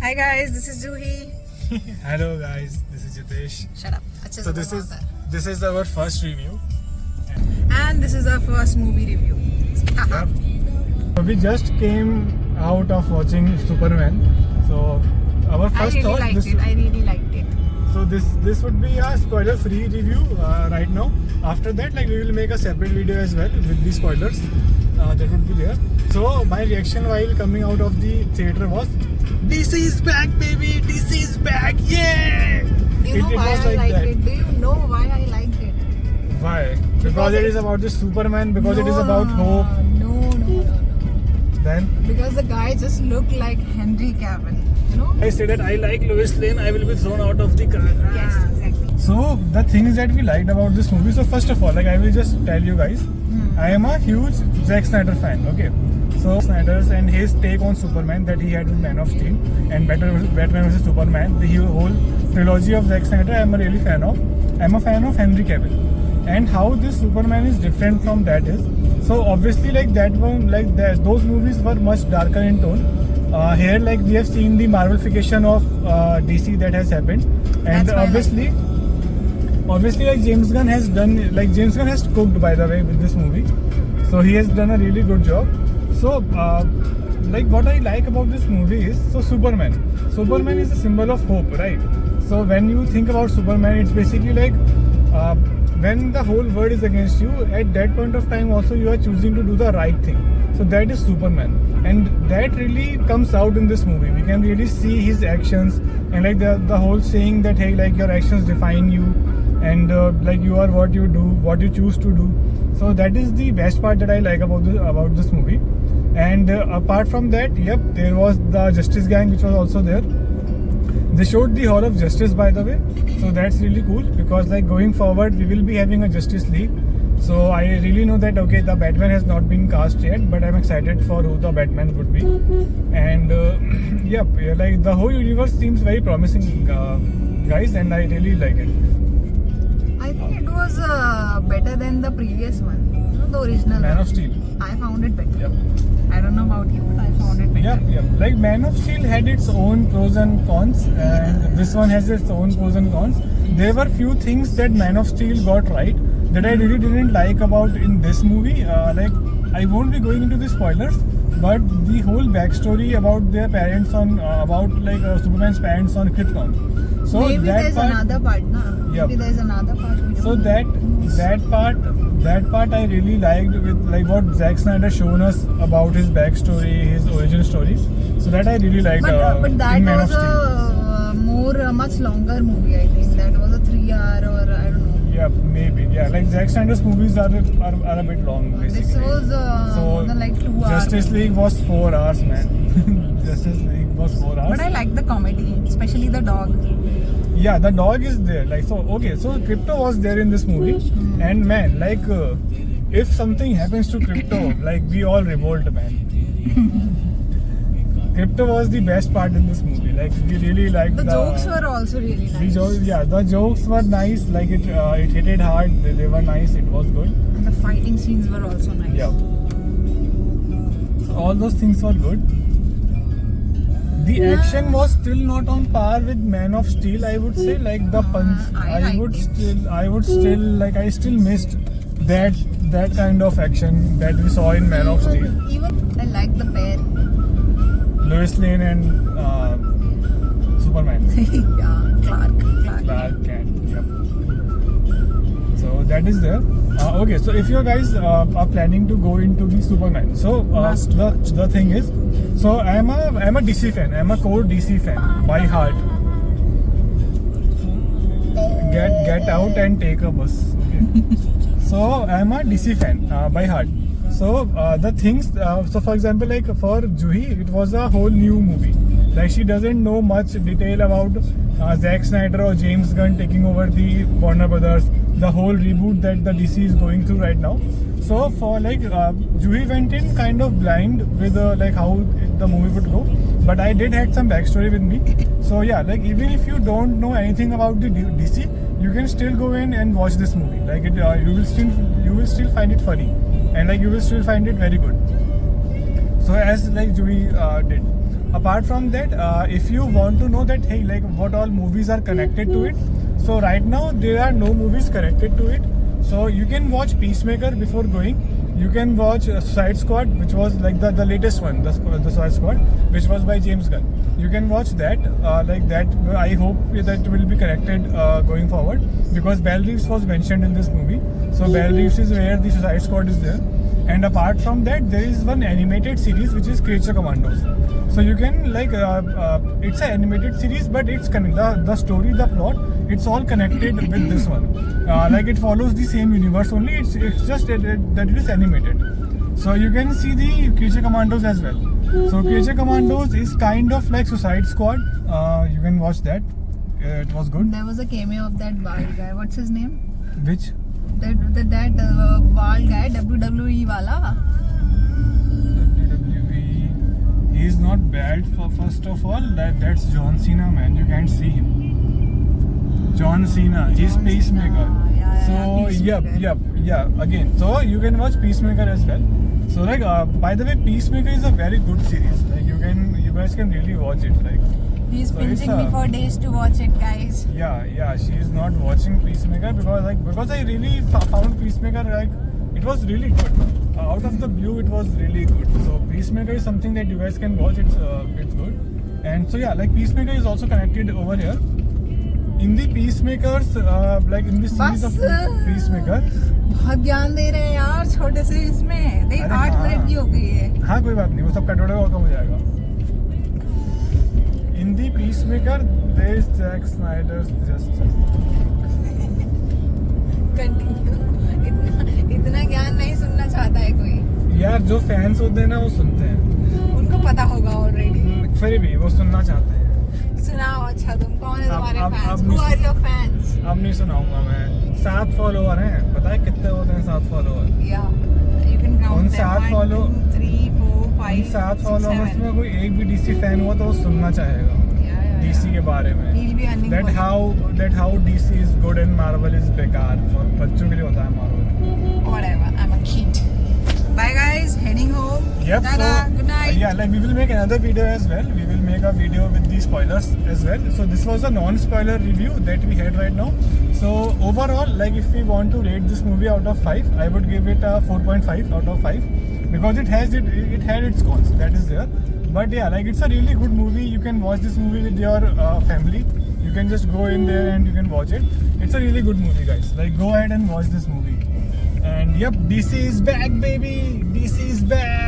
Hi guys, this is Juhi. Hello guys, this is Jitesh. Shut up. अच्छे So से this बोलो is होता this is our first review. है. And this is our first movie review. Yep. So we just came out of watching Superman. So our I first really thought liked this. it. I really liked it. So this would be a spoiler-free review right now. After that, like we will make a separate video as well with the spoilers. That would be there. So my reaction while coming out of the theater was, DC is back, baby! DC is back! Yeah! Do you know why was I like liked that. it? Do you know why I liked it? Why? Because it is about the Superman. Because it is about hope. No. Then Because the guy just looked like Henry Cavill. You know? I say that I like Lois Lane, I will be thrown out of the car. Yeah, exactly. So the things that we liked about this movie. So first of all, like I will just tell you guys, I am a huge Zack Snyder fan. Okay, so Snyder's and his take on Superman that he had with Man of Steel and Batman vs Superman, the whole trilogy of Zack Snyder, I am a really fan of. I am a fan of Henry Cavill, and how this Superman is different from that is. So obviously, like that one, like that, those movies were much darker in tone. Here, like we have seen the Marvelification of DC that has happened, and That's why I like obviously, like James Gunn has cooked, by the way, with this movie. So he has done a really good job. So, like what I like about this movie is, so Superman is a symbol of hope, right? So when you think about Superman, it's basically like when the whole world is against you, at that point of time also you are choosing to do the right thing. So that is Superman, and that really comes out in this movie. We can really see his actions, and like the whole saying that, hey, like your actions define you, and like you are what you do, what you choose to do. So that is the best part that I like about this movie. And apart from that, yep, there was the Justice Gang, which was also there. They showed the Hall of Justice, by the way, so that's really cool, because like going forward we will be having a Justice League. So I really know that, okay, the Batman has not been cast yet, but I'm excited for who the Batman would be. And yep, like the whole universe seems very promising, guys, and I really like it. I think it was better than the previous one. You know, the original Man one. of Steel. I found it better. Yep. I don't know about you, but I found it better. Yep. Like Man of Steel had its own pros and cons, and this one has its own pros and cons. There were few things that Man of Steel got right that I really didn't like about in this movie. Like I won't be going into the spoilers, but the whole backstory about their parents on about like Superman's parents on Krypton. So Maybe that there's part, another part, na? Yep. Maybe there's another part. We so don't know. that part I really liked, with like what Zack Snyder shown us about his backstory, his origin story. So that I really liked But that in Man was of Steel. a much longer movie, I think. That was a 3 hour or I don't know. Yeah, maybe. Yeah, like Zack Snyder's movies are a bit long, basically. This was So more than like 2 hours. Justice League was 4 hours, man. Justice League was 4 hours. But I like the comedy, especially the dog. Yeah, the dog is there. Like, so okay, so Crypto was there in this movie, and man, like if something happens to Crypto, like we all revolt, man. Crypto was the best part in this movie. Like we really liked The jokes were also really nice. The jokes were nice. Like it hit it hard. They were nice. It was good. And the fighting scenes were also nice. Yeah. So all those things were good. The action was still not on par with Man of Steel, I would say. Like the punch, I still missed that kind of action that we saw in Man of Steel. Even I like the pair. Lois Lane and Superman. Yeah, Clark. Kent. Yep. So that is there. Okay, so if you guys are planning to go into the Superman, so the thing is, so I'm a DC fan. I'm a core DC fan by heart. Get out and take a bus. Okay. So I'm a DC fan by heart. So the things, so for example, like for Juhi, it was a whole new movie. Like she doesn't know much detail about Zack Snyder or James Gunn taking over the Warner Brothers, the whole reboot that the DC is going through right now. So for like Juhi went in kind of blind with like how the movie would go, but I did had some backstory with me. So yeah, like even if you don't know anything about the DC, you can still go in and watch this movie. Like it, you will still find it funny, and like you will still find it very good. So as like Juhi did. apart from that, if you want to know that hey, like what all movies are connected to it, so right now there are no movies connected to it. So you can watch Peacemaker before going. You can watch Suicide Squad, which was like the latest one, the Suicide Squad, which was by James Gunn. You can watch that. Like that, I hope that will be connected going forward, because Belle Reeves was mentioned in this movie. So Belle Reeves is where the Suicide Squad is there. And apart from that, there is one animated series which is Creature Commandos. So you can like it's an animated series, but it's the story, the plot, it's all connected with this one. Like it follows the same universe only. It's just that it is animated. So you can see the Creature Commandos as well. So Creature Commandos is kind of like Suicide Squad. You can watch that. It was good. There was a cameo of that bald guy. What's his name? Which? That bald guy, WWE wala. WWE. He is not bad. For first of all, that's John Cena, man. You can't see him. John Cena. He's John Peacemaker. Cena. Yeah, So Peacemaker. yeah. Again, so you can watch Peacemaker as well. So like, by the way, Peacemaker is a very good series. Like you guys can really watch it. Like. He's So it's pinching me for days to watch it, guys. Yeah. She is not watching Peacemaker because I really found Peacemaker like it was really good. Out of the blue, it was really good. So Peacemaker is something that you guys can watch. It's good. And so yeah, like Peacemaker is also connected over here. In the Peacemakers, like in the series of बस। Peacemaker. बहुत ज्ञान दे रहे हैं यार छोटे से इसमें। देख अरे 8 हाँ। मिनट की हो गई है। हाँ कोई बात नहीं, वो सब कट और कम हो जाएगा. In the Peacemaker, there is Zack Snyder's Justice. Continue। इतना ज्ञान नहीं सुनना चाहता है कोई। यार जो फैंस होते हैं ना वो सुनते हैं. उनको पता होगा ऑलरेडी। फिर भी वो सुनना चाहते हैं. सुनाओ अच्छा, तुम कौन है तुम्हारे अब फैंस? नहीं Who are your fans? अब नहीं सुनाऊंगा मैं. 7 फॉलोअर हैं. पता है कितने होते हैं 7 follower? Yeah, you can count उन them. 7 1, follow- 2, 3, 4, 5, 7 6, followers 7. में कोई एक भी डीसी फैन हुआ तो वो सुनना चाहेगा डीसी के बारे में. He'll be earning That money. how DC is good and Marvel is बेकार. For बच्चों के लिए होता है Marvel. Whatever, I'm a kid. Bye guys, heading home. Yep. Tada, So good night. yeah, like we will make another video as well. We will make a video with the spoilers as well. So this was a non-spoiler review that we had right now. So overall, like if we want to rate this movie out of 5, I would give it a 4.5 out of 5 because it had its cons. That is there. But yeah, like it's a really good movie. You can watch this movie with your family. You can just go in there and you can watch it. It's a really good movie, guys. Like go ahead and watch this movie. And yep, DC is back, baby. DC is back.